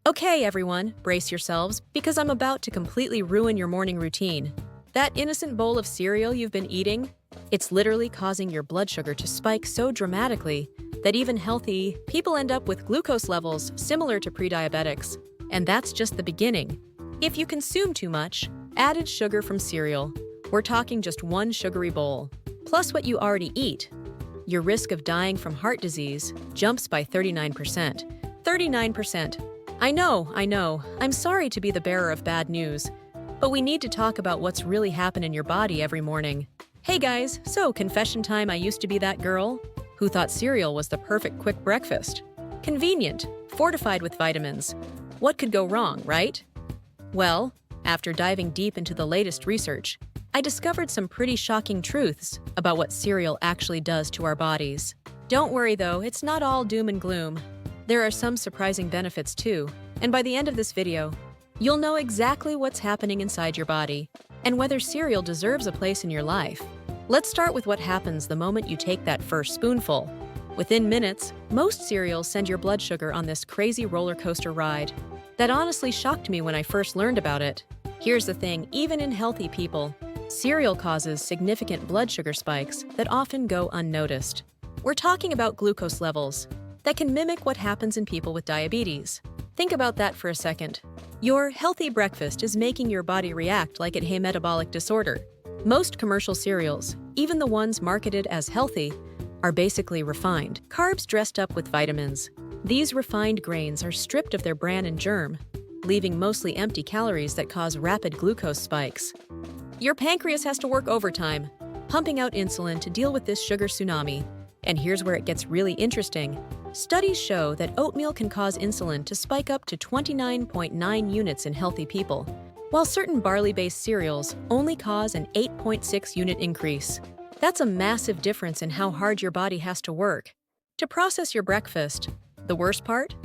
Okay, everyone, brace yourselves, because I'm about to completely ruin your morning routine. That innocent bowl of cereal you've been eating, it's literally causing your blood sugar to spike so dramatically that even healthy people end up with glucose levels similar to pre-diabetics. And that's just the beginning. If you consume too much added sugar from cereal, we're talking just one sugary bowl, plus what you already eat, your risk of dying from heart disease jumps by 39%. 39%. I know. I'm sorry to be the bearer of bad news, but we need to talk about what's really happening in your body every morning. Hey guys, so confession time. I used to be that girl who thought cereal was the perfect quick breakfast. Convenient, fortified with vitamins. What could go wrong, right? Well, after diving deep into the latest research, I discovered some pretty shocking truths about what cereal actually does to our bodies. Don't worry though, it's not all doom and gloom. There are some surprising benefits too, and by the end of this video, you'll know exactly what's happening inside your body and whether cereal deserves a place in your life. Let's start with what happens the moment you take that first spoonful. Within minutes, most cereals send your blood sugar on this crazy roller coaster ride. That honestly shocked me when I first learned about it. Here's the thing, even in healthy people, cereal causes significant blood sugar spikes that often go unnoticed. We're talking about glucose levels that can mimic what happens in people with diabetes. Think about that for a second. Your healthy breakfast is making your body react like it has a metabolic disorder. Most commercial cereals, even the ones marketed as healthy, are basically refined carbs dressed up with vitamins. These refined grains are stripped of their bran and germ, leaving mostly empty calories that cause rapid glucose spikes. Your pancreas has to work overtime, pumping out insulin to deal with this sugar tsunami. And here's where it gets really interesting. Studies show that oatmeal can cause insulin to spike up to 29.9 units in healthy people, while certain barley-based cereals only cause an 8.6 unit increase. That's a massive difference in how hard your body has to work to process your breakfast. The worst part?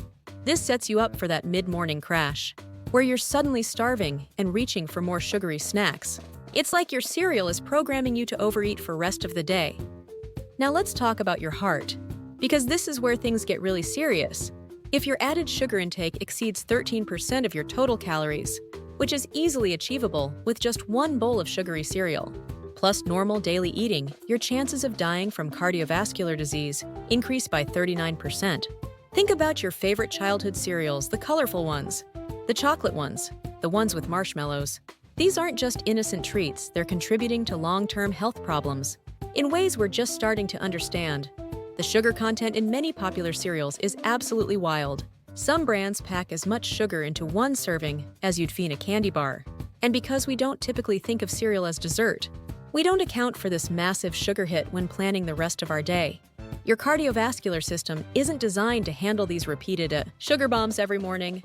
This sets you up for that mid-morning crash, where you're suddenly starving and reaching for more sugary snacks. It's like your cereal is programming you to overeat for rest of the day. Now let's talk about your heart, because this is where things get really serious. If your added sugar intake exceeds 13% of your total calories, which is easily achievable with just one bowl of sugary cereal, plus normal daily eating, your chances of dying from cardiovascular disease increase by 39%. Think about your favorite childhood cereals, the colorful ones, the chocolate ones, the ones with marshmallows. These aren't just innocent treats, they're contributing to long-term health problems in ways we're just starting to understand. The sugar content in many popular cereals is absolutely wild. Some brands pack as much sugar into one serving as you'd feed a candy bar. And because we don't typically think of cereal as dessert, we don't account for this massive sugar hit when planning the rest of our day. Your cardiovascular system isn't designed to handle these repeated sugar bombs every morning.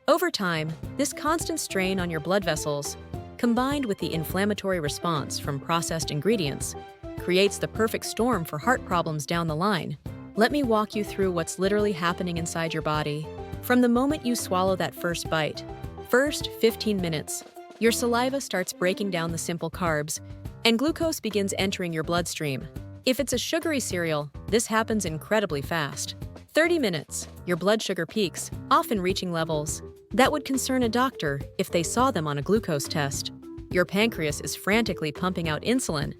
Over time, this constant strain on your blood vessels, combined with the inflammatory response from processed ingredients, creates the perfect storm for heart problems down the line. Let me walk you through what's literally happening inside your body. From the moment you swallow that first bite, first 15 minutes, your saliva starts breaking down the simple carbs, and glucose begins entering your bloodstream. If it's a sugary cereal, this happens incredibly fast. 30 minutes, your blood sugar peaks, often reaching levels that would concern a doctor if they saw them on a glucose test. Your pancreas is frantically pumping out insulin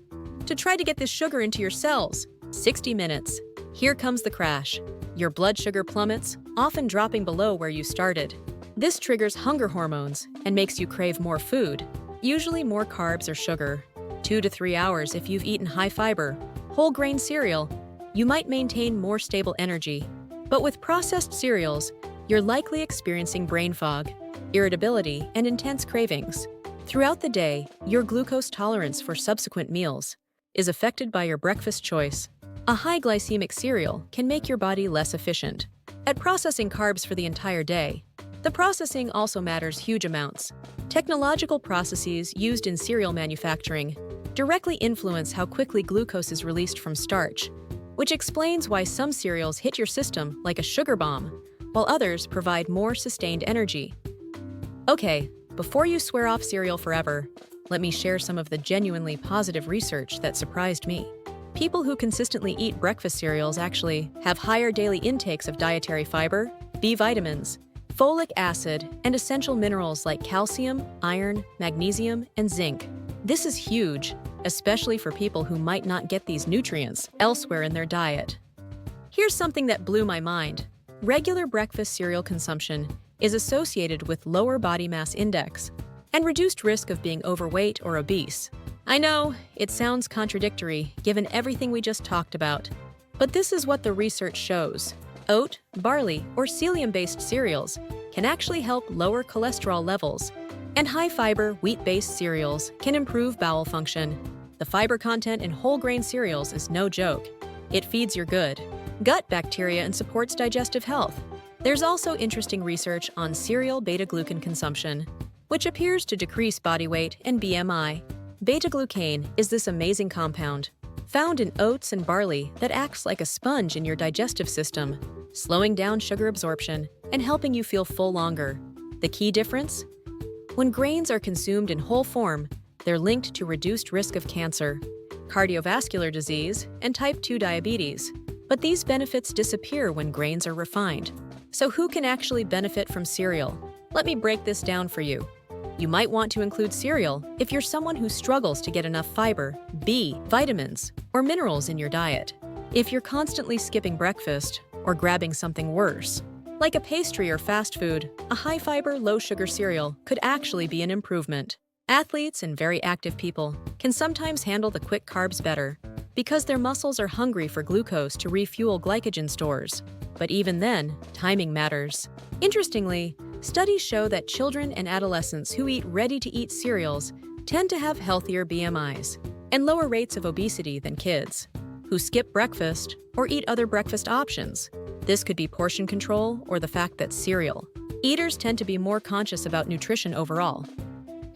to try to get this sugar into your cells. 60 minutes. Here comes the crash. Your blood sugar plummets, often dropping below where you started. This triggers hunger hormones and makes you crave more food, usually more carbs or sugar. 2 to 3 hours if you've eaten high-fiber, whole-grain cereal, you might maintain more stable energy. But with processed cereals, you're likely experiencing brain fog, irritability, and intense cravings. Throughout the day, your glucose tolerance for subsequent meals is affected by your breakfast choice. A high glycemic cereal can make your body less efficient at processing carbs for the entire day. The processing also matters huge amounts. Technological processes used in cereal manufacturing directly influence how quickly glucose is released from starch, which explains why some cereals hit your system like a sugar bomb, while others provide more sustained energy. Okay, before you swear off cereal forever, let me share some of the genuinely positive research that surprised me. People who consistently eat breakfast cereals actually have higher daily intakes of dietary fiber, B vitamins, folic acid, and essential minerals like calcium, iron, magnesium, and zinc. This is huge, especially for people who might not get these nutrients elsewhere in their diet. Here's something that blew my mind. Regular breakfast cereal consumption is associated with lower body mass index and reduced risk of being overweight or obese. I know, it sounds contradictory given everything we just talked about, but this is what the research shows. Oat, barley, or psyllium-based cereals can actually help lower cholesterol levels, and high-fiber, wheat-based cereals can improve bowel function. The fiber content in whole grain cereals is no joke. It feeds your gut bacteria and supports digestive health. There's also interesting research on cereal beta-glucan consumption, which appears to decrease body weight and BMI. Beta-glucan is this amazing compound found in oats and barley that acts like a sponge in your digestive system, slowing down sugar absorption and helping you feel full longer. The key difference? When grains are consumed in whole form, they're linked to reduced risk of cancer, cardiovascular disease, and type 2 diabetes. But these benefits disappear when grains are refined. So who can actually benefit from cereal? Let me break this down for you. You might want to include cereal if you're someone who struggles to get enough fiber, B, vitamins, or minerals in your diet. If you're constantly skipping breakfast or grabbing something worse, like a pastry or fast food, a high-fiber, low-sugar cereal could actually be an improvement. Athletes and very active people can sometimes handle the quick carbs better because their muscles are hungry for glucose to refuel glycogen stores. But even then, timing matters. Interestingly, studies show that children and adolescents who eat ready-to-eat cereals tend to have healthier BMIs and lower rates of obesity than kids who skip breakfast or eat other breakfast options. This could be portion control or the fact that cereal eaters tend to be more conscious about nutrition overall.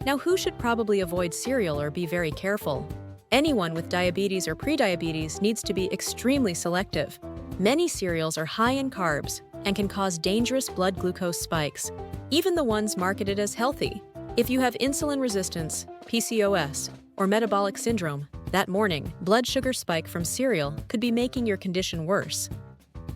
Now, who should probably avoid cereal or be very careful? Anyone with diabetes or prediabetes needs to be extremely selective. Many cereals are high in carbs and can cause dangerous blood glucose spikes, even the ones marketed as healthy. If you have insulin resistance, PCOS, or metabolic syndrome, that morning blood sugar spike from cereal could be making your condition worse.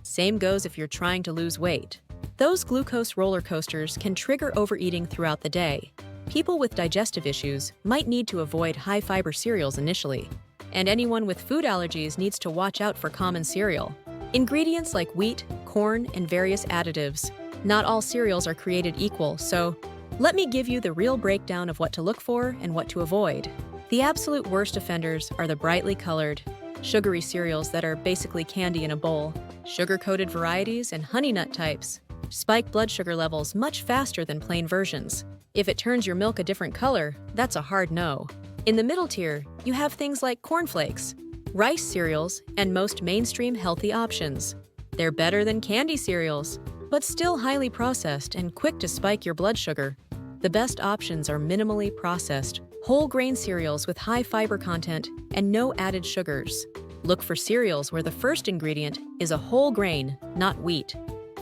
Same goes if you're trying to lose weight. Those glucose roller coasters can trigger overeating throughout the day. People with digestive issues might need to avoid high-fiber cereals initially, and anyone with food allergies needs to watch out for common cereal ingredients like wheat, corn, and various additives. Not all cereals are created equal, so let me give you the real breakdown of what to look for and what to avoid. The absolute worst offenders are the brightly colored, sugary cereals that are basically candy in a bowl. Sugar-coated varieties and honey nut types spike blood sugar levels much faster than plain versions. If it turns your milk a different color, that's a hard no. In the middle tier, you have things like cornflakes, rice cereals, and most mainstream healthy options. They're better than candy cereals, but still highly processed and quick to spike your blood sugar. The best options are minimally processed, whole grain cereals with high fiber content and no added sugars. Look for cereals where the first ingredient is a whole grain, not wheat.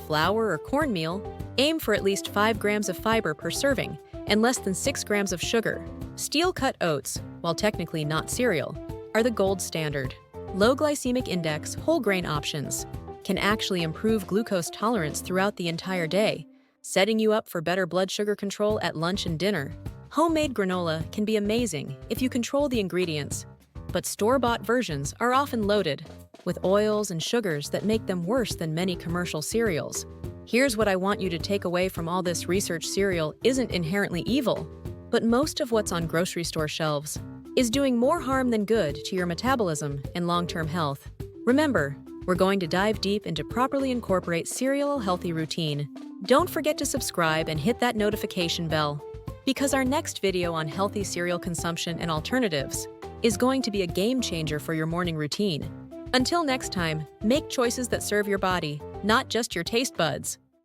Flour or cornmeal, aim for at least 5 grams of fiber per serving and less than 6 grams of sugar. Steel-cut oats, while technically not cereal, are the gold standard. Low glycemic index whole grain options can actually improve glucose tolerance throughout the entire day, setting you up for better blood sugar control at lunch and dinner. Homemade granola can be amazing if you control the ingredients, but store-bought versions are often loaded with oils and sugars that make them worse than many commercial cereals. Here's what I want you to take away from all this research: cereal isn't inherently evil, but most of what's on grocery store shelves is doing more harm than good to your metabolism and long-term health. Remember, we're going to dive deep into properly incorporate cereal healthy routine. Don't forget to subscribe and hit that notification bell, because our next video on healthy cereal consumption and alternatives is going to be a game changer for your morning routine. Until next time, make choices that serve your body, not just your taste buds.